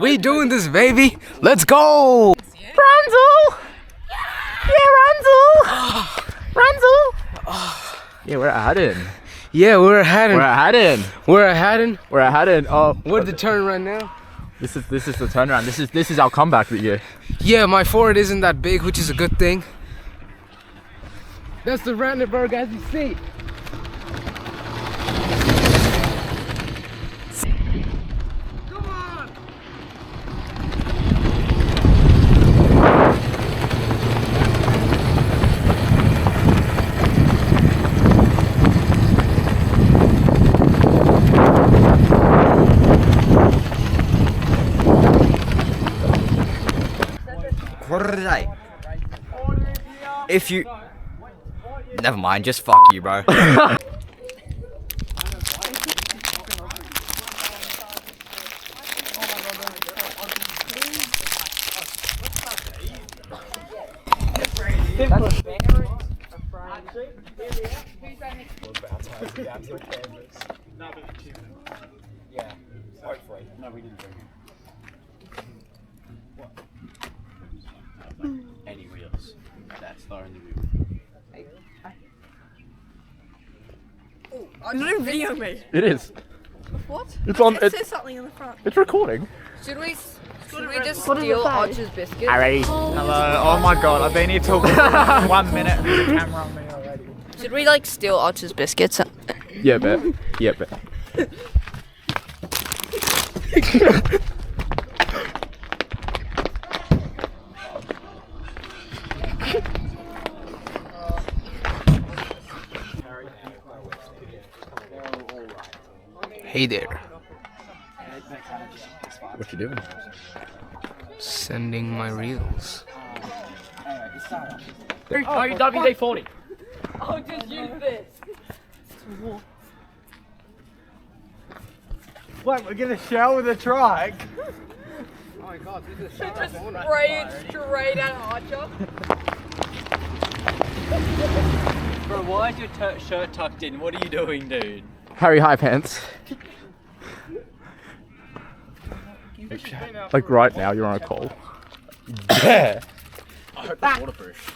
We doing this, baby. Let's go. Ranzel! Yeah, Ranzel! Ranzel! Yeah, we're at Haddon. Yeah, we're at Haddon. We're at Haddon. We're at Haddon. We're at Haddon. Oh, What's the turn right now? this is the turnaround. This is our comeback video. Yeah, my forehead isn't that big, which is a good thing. That's the Randenburg as you see. Come on! What are they? If you... Never mind, just fuck you, bro. Yeah, hopefully. No, we didn't bring it. Any wheels. That's the only wheel. You're not even videoing me. It is. What? It's on. It says something in the front. It's recording. Should we just steal Archer's biscuits? Alrighty. Hello. Oh my god, I've been here talking for 1 minute. There's a camera on me already. Should we like steal Archer's biscuits? Yeah, bet. Yeah, bet. Hey there. What you doing? Sending my reels. Oh, you WD-40. I'll just use this. What, we're gonna shower the trike? Oh my god, this is Just spray it straight at Archer. Bro, why is your shirt tucked in? What are you doing, dude? Harry High Pants. Like right now, you're on a call. Yeah. I hope it's waterproof.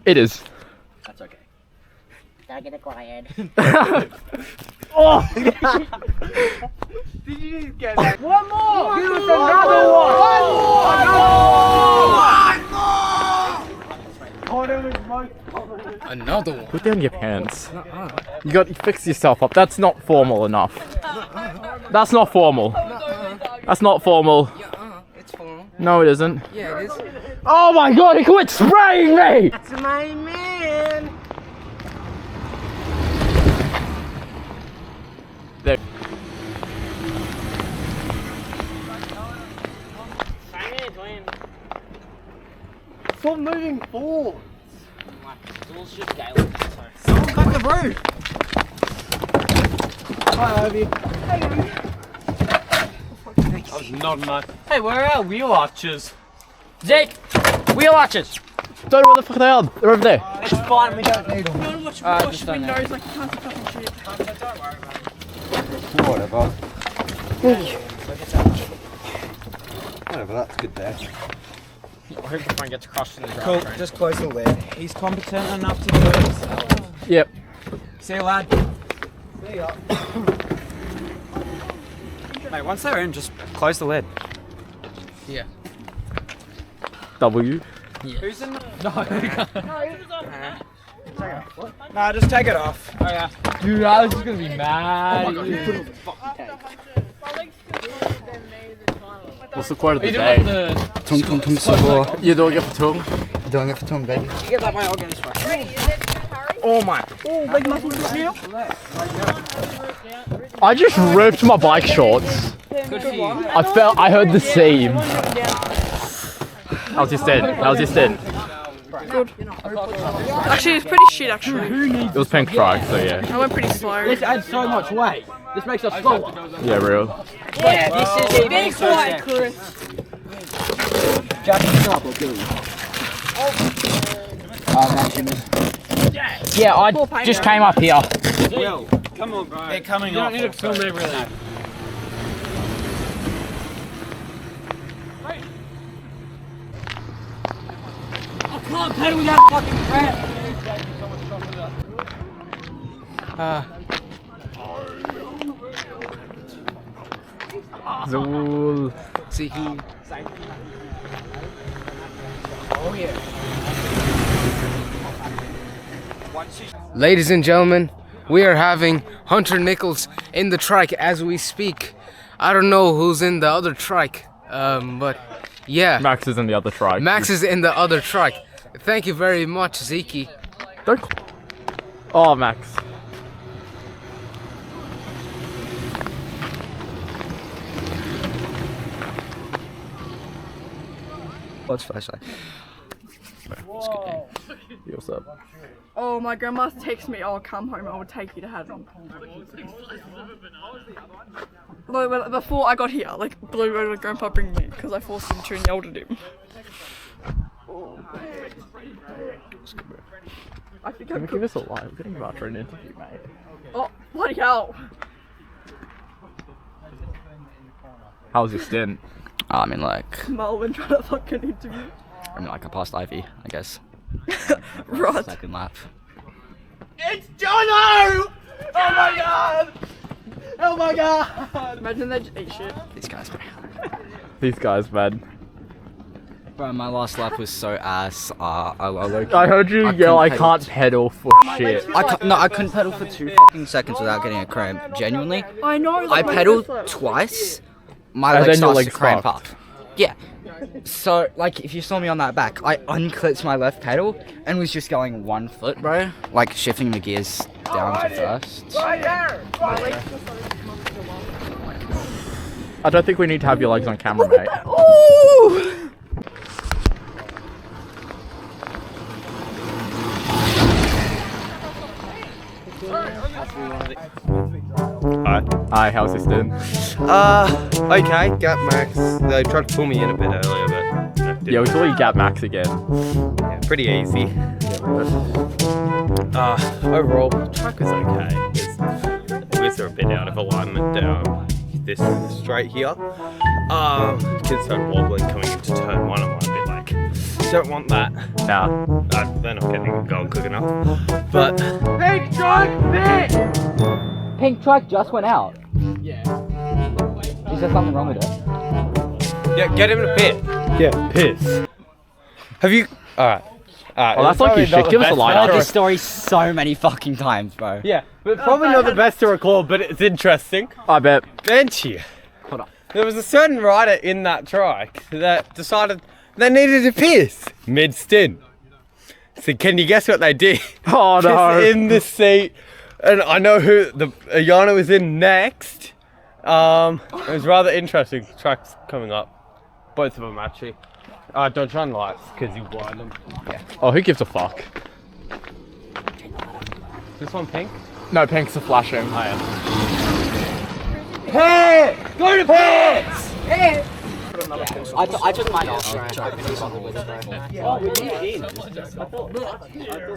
It is. That's okay. Don't get acquired. Oh! Did you just get that? One more! Give us another one! another one. Put down your pants. You got to fix yourself up. That's not formal enough. That's not formal. That's not formal. It's formal. No, it isn't. Yeah, it is. Oh my god, he quit spraying me! That's my man! There. Stop moving forward! Someone Cut the roof! Hi, Ivy. That was not enough. Hey, where are our wheel archers? Jake! Wheel archers! Don't know where the fuck they are. They're over there. It's fine, we don't need them. You want to wash windows like you can't see fucking shit. Whatever. Whatever, that's good there. I hope the phone gets crushed in the ground. Cool, just close the lid. He's competent enough to do it himself. Yep. See you, lad. See ya. Mate, once they're in, just close the lid. Yeah. W. Who's in the... Nah, just take it off. Oh yeah. Dude, Alex is gonna be mad. What's the quote of the day? Tung tung tung support. You're doing it for tongue? Doing it for tongue, baby. You get that, mate, I'll get this way. Oh my. Oh, big muscle here. I just ripped my bike shorts. I heard the seam. That was just dead. That was just dead. Good. Actually, it's pretty shit, actually. It was pink trike, so yeah. I went pretty slow. This adds so much weight. This makes us slower. Yeah, real. Yeah, this is Be quiet, Chris. Jack, stop, I'll kill you. Yeah, I just came up here. Will, come on, bro. They're coming You off. don't need to film everything. can't pedal without fucking crap. Zul. Ziki. Ladies and gentlemen, we are having Hunter Nichols in the trike as we speak. I don't know who's in the other trike, but yeah. Max is in the other trike. Max is in the other trike. Thank you very much, Ziki. Don't. Oh, Max. What's flashlight? What's up? Oh, my grandma texts me, "I'll come home, I will take you to Haddon." Well, before I got here, like, Blue and Grandpa bring me because I forced him to and yelled at him. I think Can I'm you give us a line? We're getting about for an interview, mate. Oh, bloody hell. How was your stint? I mean, like, Melvin trying to fucking interview. I passed Ivy, I guess. Right. Second lap. It's Jono! Oh my god! Oh my god! Imagine they just eat shit. These guys, bro. These guys, man. Bro, my last lap was so ass. I heard you yell, I can't pedal for shit. I couldn't pedal for 2 fucking seconds without getting a cramp. Genuinely. I know. I like, my pedaled first lap. twice. My And leg then your starts to leg's cramp fucked. up. Yeah. So, like, if you saw me on that back, I unclipped my left pedal and was just going 1 foot, bro. Like, shifting the gears down to first. I don't think we need to have your legs on camera, mate. Ooh! Hi, how's this doing? Okay, Gap Max. They tried to pull me in a bit earlier, but Yeah, we saw you gap Max again. yeah, pretty easy. Overall, the track was okay. The wheels are a bit out of alignment down this straight here. Kids started wobbling coming into turn 1. I'm a bit like, don't want that. Nah. They're not getting it going quick enough. But Pink truck, pink! Pink truck just went out. Yeah. Is there something wrong with it? yeah, get him in a pit. Yeah, piss. Have you? All right. Oh, that's like you should. Give us a line. I've heard this story so many fucking times, bro. Yeah, but probably not the best to recall, but it's interesting. I bet. Benchy. Hold on. There was a certain rider in that trike that decided they needed to piss mid-stint. So can you guess what they did? Oh no. Just in the seat, and I know who Ayana was in next. It was rather interesting. Tracks coming up, both of them actually. Don't shine lights because you blind them. Yeah. Oh, who gives a fuck? Is this one pink? No, pinks are flashing. I am. Hey! Go to pits! Hey! I took mine off.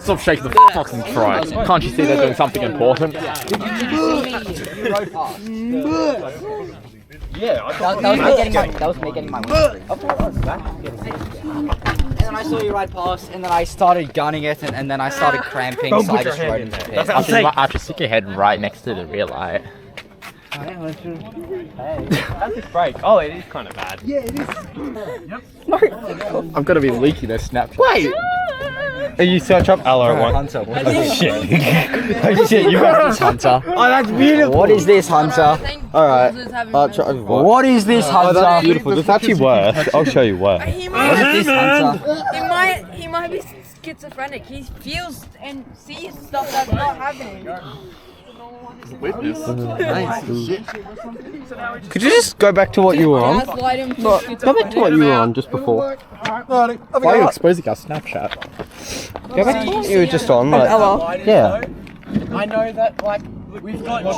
Stop shaking the fucking trike. Can't you see they're doing something important? You rode past. Yeah, That was me getting my windscreen. Of course. And then I saw you ride past, and then I started gunning it, and then I started cramping, so I just rode into the pit. I should stick your head right next to the rear light. How's this brake? Oh, it is kind of bad. Yeah, it is. I'm gonna be leaking this Snapchat. Wait! Are you search up LR1? Hunter, what Oh shit. Oh shit, you got is this, Hunter? Oh, that's beautiful. What is this, Hunter? Alright. What is this, Hunter? Oh, that's beautiful. There's actually worse. I'll show you worse. He What is this, Hunter? he might be schizophrenic. He feels and sees stuff that's not happening. Could you just go back to what you were on? Gaslight him. Go back to what you were on just before. Why are you exposing our Snapchat? Go back to what you were just on. Like, yeah. I know that, like, we've got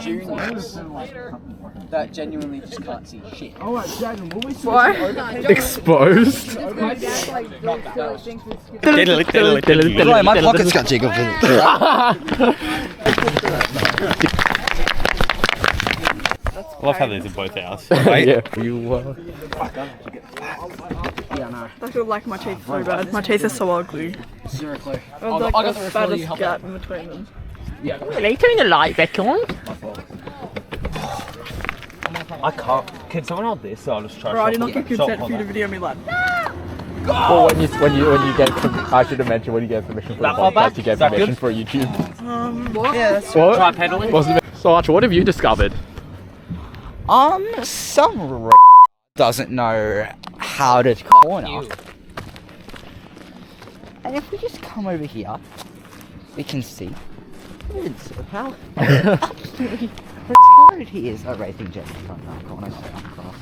juniors that genuinely just can't see shit. Why? Exposed? Bro, my pockets got jiggled. I love how these are both ours. Yeah. You Yeah, no. I feel like my teeth so bad. My teeth are so ugly. Zero clue. I'm like the fattest gap in between them. Are you turning the light back on? I can't. Can someone hold this? So I'll just try. Alright, you're not getting consent for you to video me, lad. Well, when you get, I should have mentioned when you get permission for the podcast, you get permission for YouTube. What? Yeah, that's What? Try pedaling. So Archer, what have you discovered? some doesn't know how to corner. And if we just come over here, we can see. How absolutely retarded he is. Oh, racing jet in front of our corner, so I'm cross.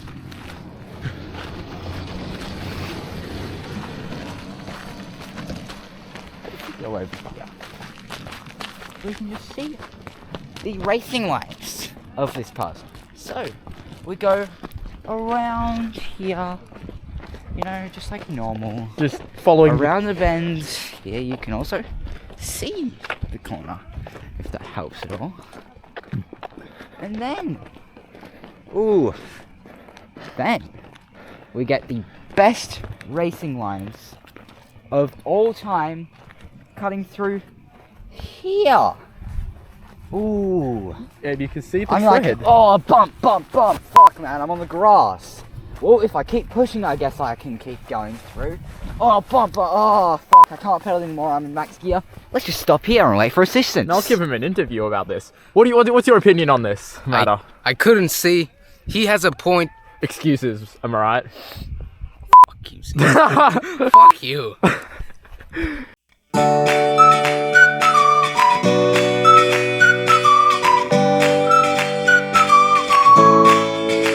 Go over here. We can just see the racing lines of this puzzle. So, we go around here, you know, just like normal. Just following. Around the bends here, you can also see the corner, if that helps at all. And then, then we get the best racing lines of all time cutting through here. Ooh. And you can see the I'm thread. like, oh, bump. Fuck, man, I'm on the grass. Well, if I keep pushing, I guess I can keep going through. Oh, bump. Oh, fuck, I can't pedal anymore. I'm in max gear. Let's just stop here and wait for assistance. I'll give him an interview about this. What's your opinion on this matter? I couldn't see. He has a point. Excuses, am I right? Fuck you. Steve. Fuck you.